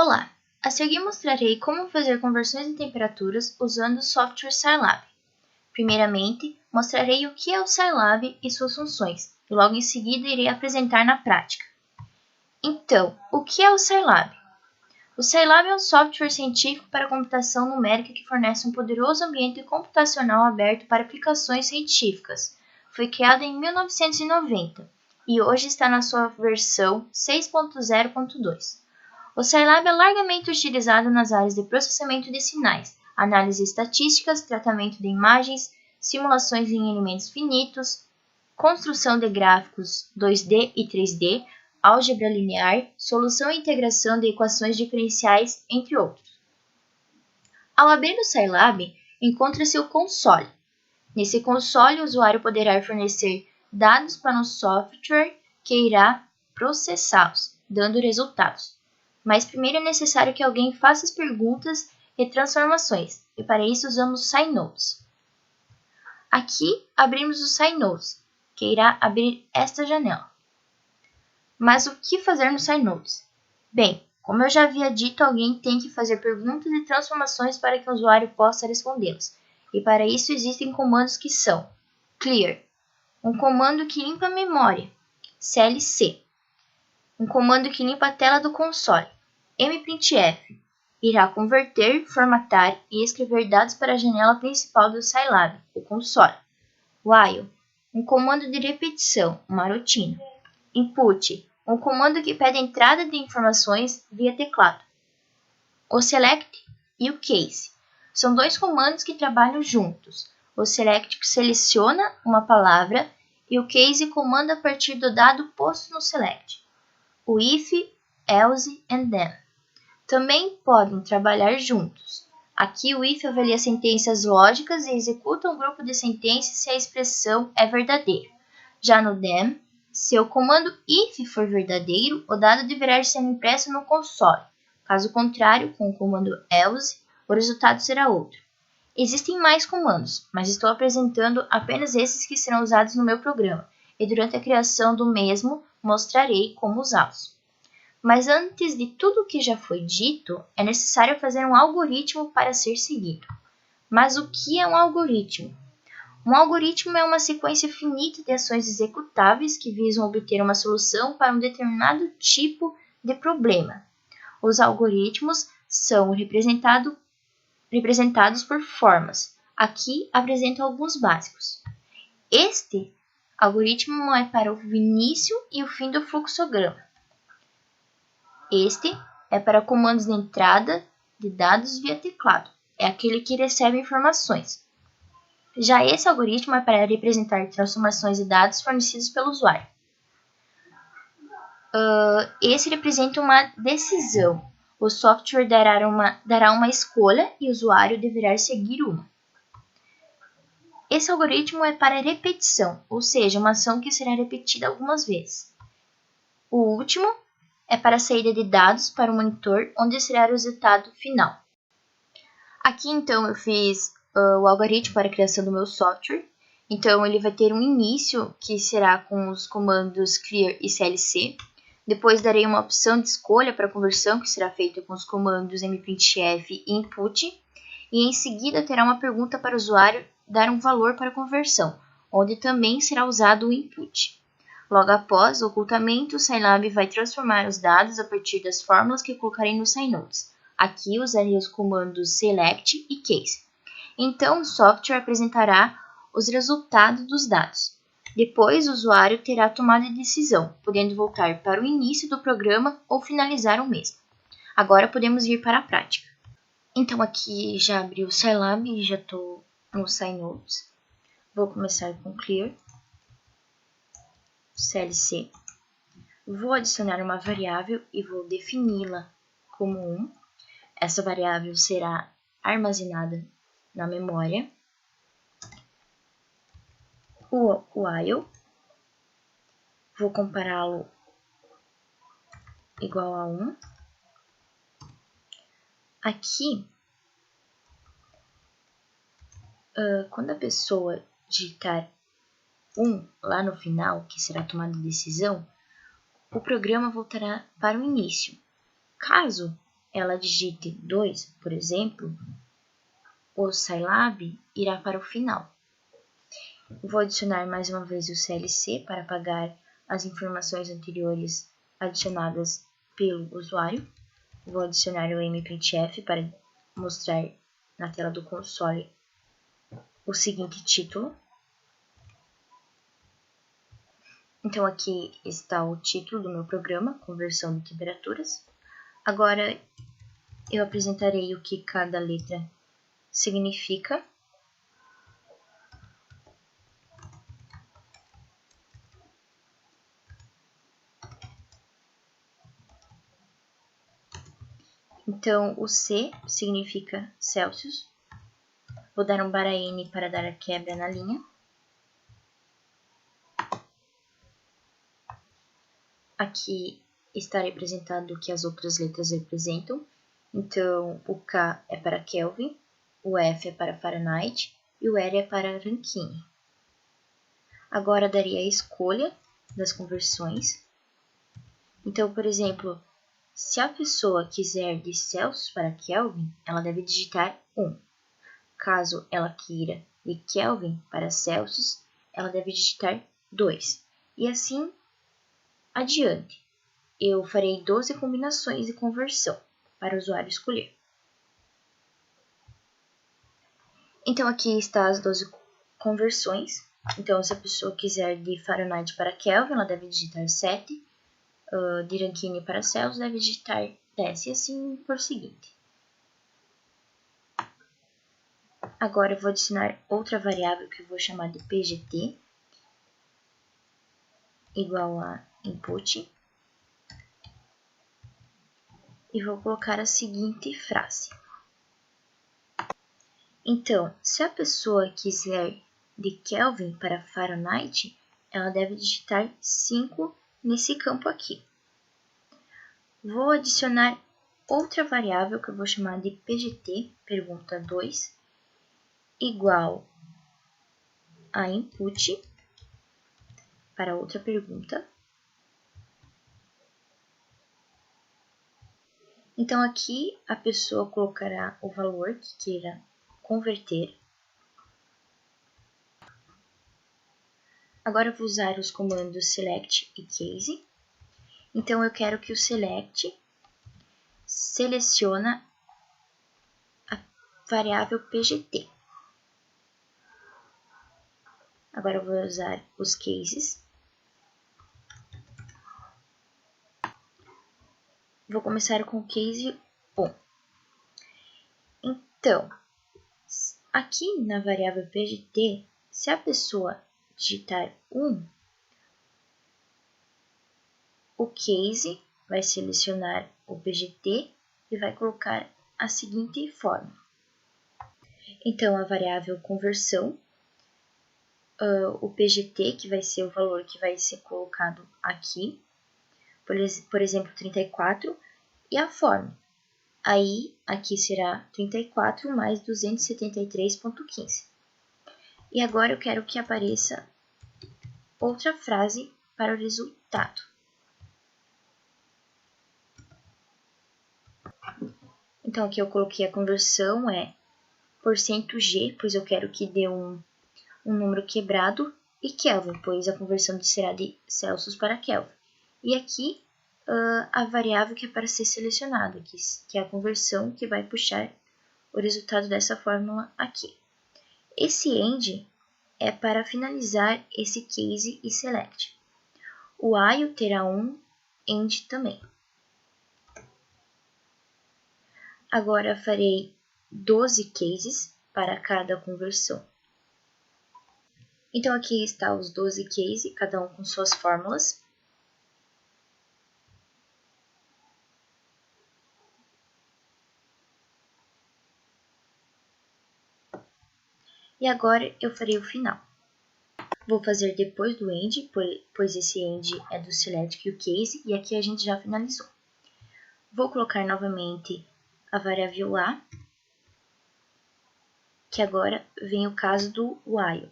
Olá! A seguir mostrarei como fazer conversões em temperaturas usando o software Scilab. Primeiramente, mostrarei o que é o Scilab e suas funções, e logo em seguida irei apresentar na prática. Então, o que é o Scilab? O Scilab é um software científico para computação numérica que fornece um poderoso ambiente computacional aberto para aplicações científicas. Foi criado em 1990 e hoje está na sua versão 6.0.2. O Scilab é largamente utilizado nas áreas de processamento de sinais, análise estatísticas, tratamento de imagens, simulações em elementos finitos, construção de gráficos 2D e 3D, álgebra linear, solução e integração de equações diferenciais, entre outros. Ao abrir o Scilab, encontra-se o console. Nesse console, o usuário poderá fornecer dados para um software que irá processá-los, dando resultados. Mas primeiro é necessário que alguém faça as perguntas e transformações, e para isso usamos o SciNotes. Aqui abrimos o SciNotes, que irá abrir esta janela. Mas o que fazer no SciNotes? Bem, como eu já havia dito, alguém tem que fazer perguntas e transformações para que o usuário possa respondê-las, e para isso existem comandos que são clear, um comando que limpa a memória, clc, um comando que limpa a tela do console, mprintf, irá converter, formatar e escrever dados para a janela principal do Scilab, o console. While, um comando de repetição, uma rotina. Input, um comando que pede entrada de informações via teclado. O select e o case são dois comandos que trabalham juntos. O select seleciona uma palavra e o case comanda a partir do dado posto no select. O if, else and then também podem trabalhar juntos. Aqui o if avalia sentenças lógicas e executa um grupo de sentenças se a expressão é verdadeira. Já no then, se o comando if for verdadeiro, o dado deverá ser impresso no console. Caso contrário, com o comando else, o resultado será outro. Existem mais comandos, mas estou apresentando apenas esses que serão usados no meu programa, e durante a criação do mesmo mostrarei como usá-los. Mas antes de tudo o que já foi dito, é necessário fazer um algoritmo para ser seguido. Mas o que é um algoritmo? Um algoritmo é uma sequência finita de ações executáveis que visam obter uma solução para um determinado tipo de problema. Os algoritmos são representados por formas. Aqui apresento alguns básicos. Este algoritmo é para o início e o fim do fluxograma. Este é para comandos de entrada de dados via teclado. É aquele que recebe informações. Já esse algoritmo é para representar transformações de dados fornecidos pelo usuário. Esse representa uma decisão. O software dará uma escolha e o usuário deverá seguir uma. Esse algoritmo é para repetição, ou seja, uma ação que será repetida algumas vezes. O último é para a saída de dados para o monitor, onde será o resultado final. Aqui, então, eu fiz o algoritmo para a criação do meu software. Então, ele vai ter um início, que será com os comandos clear e clc. Depois, darei uma opção de escolha para a conversão, que será feita com os comandos mprintf e input. E, em seguida, terá uma pergunta para o usuário dar um valor para a conversão, onde também será usado o input. Logo após o ocultamento, o Scilab vai transformar os dados a partir das fórmulas que colocarei no SciNotes. Aqui usarei os comandos select e case. Então, o software apresentará os resultados dos dados. Depois, o usuário terá tomada de decisão, podendo voltar para o início do programa ou finalizar o mesmo. Agora, podemos ir para a prática. Então, aqui já abri o Scilab e já estou no SciNotes. Vou começar com clear. clc. Vou adicionar uma variável e vou defini-la como 1. Essa variável será armazenada na memória. O while, vou compará-lo igual a 1. Aqui, quando a pessoa digitar 1 lá no final, que será a tomada de decisão, o programa voltará para o início. Caso ela digite 2, por exemplo, o Scilab irá para o final. Vou adicionar mais uma vez o CLC para apagar as informações anteriores adicionadas pelo usuário. Vou adicionar o mprintf para mostrar na tela do console o seguinte título. Então aqui está o título do meu programa, conversão de temperaturas. Agora eu apresentarei o que cada letra significa. Então o C significa Celsius. Vou dar um barra N para dar a quebra na linha. Aqui está representado o que as outras letras representam. Então, o K é para Kelvin, o F é para Fahrenheit e o R é para Rankine. Agora daria a escolha das conversões. Então, por exemplo, se a pessoa quiser de Celsius para Kelvin, ela deve digitar 1. Caso ela queira de Kelvin para Celsius, ela deve digitar 2. E assim adiante. Eu farei 12 combinações de conversão para o usuário escolher. Então aqui está as 12 conversões. Então se a pessoa quiser de Fahrenheit para Kelvin, ela deve digitar 7. De Rankine para Celsius, deve digitar 10 e assim por seguinte. Agora eu vou adicionar outra variável que eu vou chamar de PGT, igual a input. E vou colocar a seguinte frase. Então, se a pessoa quiser de Kelvin para Fahrenheit, ela deve digitar 5 nesse campo aqui. Vou adicionar outra variável que eu vou chamar de PGT, pergunta 2, igual a input para outra pergunta. Então aqui a pessoa colocará o valor que queira converter. Agora eu vou usar os comandos select e case. Então eu quero que o select seleciona a variável PGT. Agora eu vou usar os cases. Vou começar com o case 1. Então, aqui na variável PGT, se a pessoa digitar 1, o case vai selecionar o PGT e vai colocar a seguinte forma. Então, a variável conversão, o PGT, que vai ser o valor que vai ser colocado aqui, por exemplo, 34, e a forma. Aí, aqui será 34 mais 273,15. E agora eu quero que apareça outra frase para o resultado. Então, aqui eu coloquei a conversão é %G, pois eu quero que dê um número quebrado, e Kelvin, pois a conversão será de Celsius para Kelvin. E aqui a variável que é para ser selecionada, que é a conversão que vai puxar o resultado dessa fórmula aqui. Esse end é para finalizar esse case e select. O while terá um end também. Agora farei 12 cases para cada conversão. Então aqui está os 12 cases, cada um com suas fórmulas. E agora eu farei o final. Vou fazer depois do end, pois esse end é do select e o case, e aqui a gente já finalizou. Vou colocar novamente a variável lá, que agora vem o caso do while.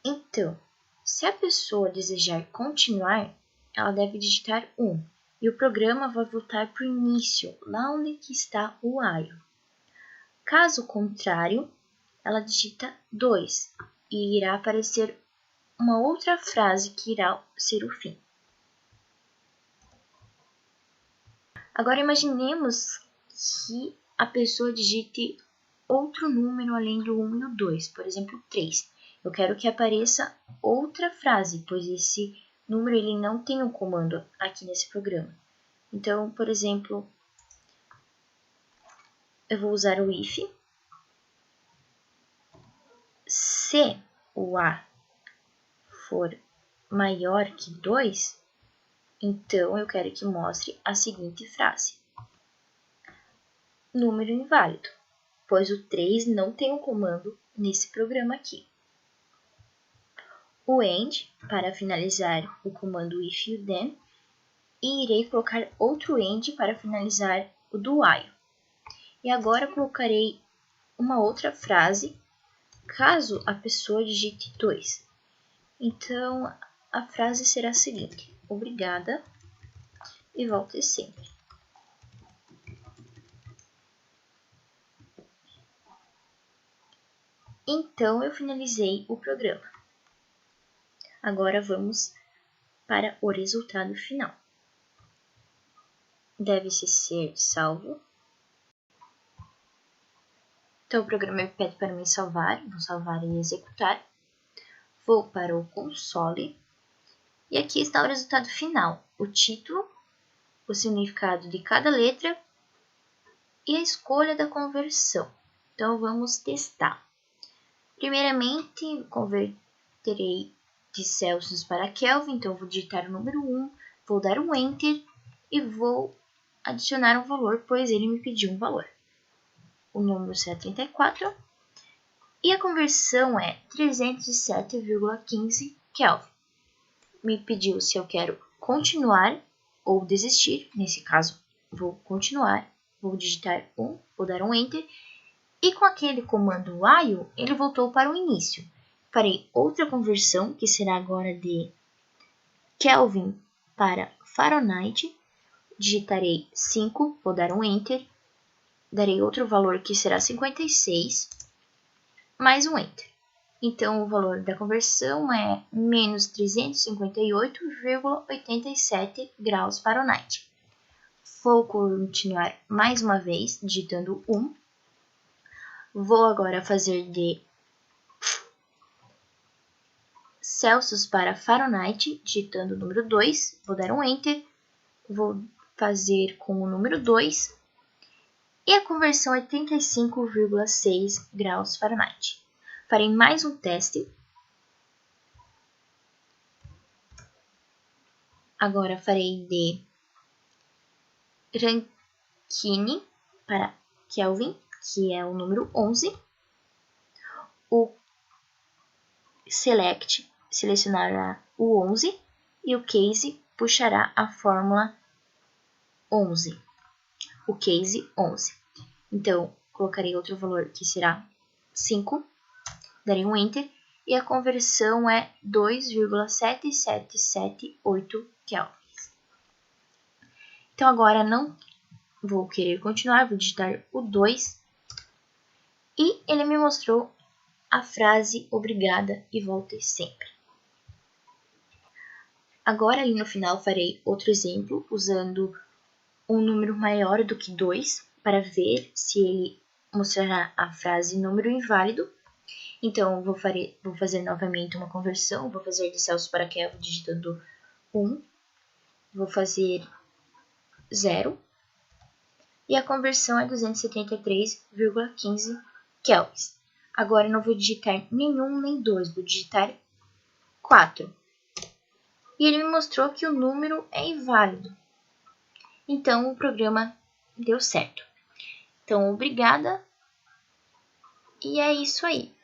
Então, se a pessoa desejar continuar, ela deve digitar 1. E o programa vai voltar para o início, lá onde que está o while. Caso contrário, ela digita 2 e irá aparecer uma outra frase que irá ser o fim. Agora imaginemos que a pessoa digite outro número além do 1 e o 2, por exemplo, 3. Eu quero que apareça outra frase, pois esse número ele não tem um comando aqui nesse programa. Então, por exemplo, eu vou usar o if. Se o A for maior que 2, então eu quero que mostre a seguinte frase. Número inválido, pois o 3 não tem um comando nesse programa aqui. O end, para finalizar o comando if e o then, e irei colocar outro end para finalizar o do while. E agora colocarei uma outra frase, caso a pessoa digite 2. Então, a frase será a seguinte: obrigada e volte sempre. Então, eu finalizei o programa. Agora vamos para o resultado final. Deve-se ser salvo. Então, o programa pede para mim salvar. Vou salvar e executar. Vou para o console. E aqui está o resultado final. O título, o significado de cada letra e a escolha da conversão. Então, vamos testar. Primeiramente, converterei de Celsius para Kelvin. Então, vou digitar o número 1, vou dar um Enter e vou adicionar um valor, pois ele me pediu um valor. O número será 34 e a conversão é 307,15 Kelvin. Me pediu se eu quero continuar ou desistir. Nesse caso, vou continuar, vou digitar 1, vou dar um Enter. E com aquele comando while, ele voltou para o início. Farei outra conversão, que será agora de Kelvin para Fahrenheit. Digitarei 5, vou dar um Enter. Darei outro valor que será 56, mais um Enter. Então, o valor da conversão é menos 358,87 graus Fahrenheit. Vou continuar mais uma vez, digitando 1. Vou agora fazer de Celsius para Fahrenheit, digitando o número 2. Vou dar um Enter. Vou fazer com o número 2. E a conversão é 35,6 graus Fahrenheit. Farei mais um teste. Agora farei de Rankine para Kelvin, que é o número 11. O Select selecionará o 11 e o Case puxará a fórmula 11. O Case 11. Então, colocarei outro valor que será 5. Darei um Enter e a conversão é 2,7778 Kelvin. Então, agora não vou querer continuar, vou digitar o 2 e ele me mostrou a frase obrigada e volte sempre. Agora, ali no final, farei outro exemplo usando um número maior do que 2 para ver se ele mostrará a frase número inválido. Então, vou fazer novamente uma conversão. Vou fazer de Celsius para Kelvin digitando 1. Vou fazer 0. E a conversão é 273,15 kelvins. Agora, eu não vou digitar nenhum nem 2. Vou digitar 4. E ele me mostrou que o número é inválido. Então, o programa deu certo. Então, obrigada. E é isso aí.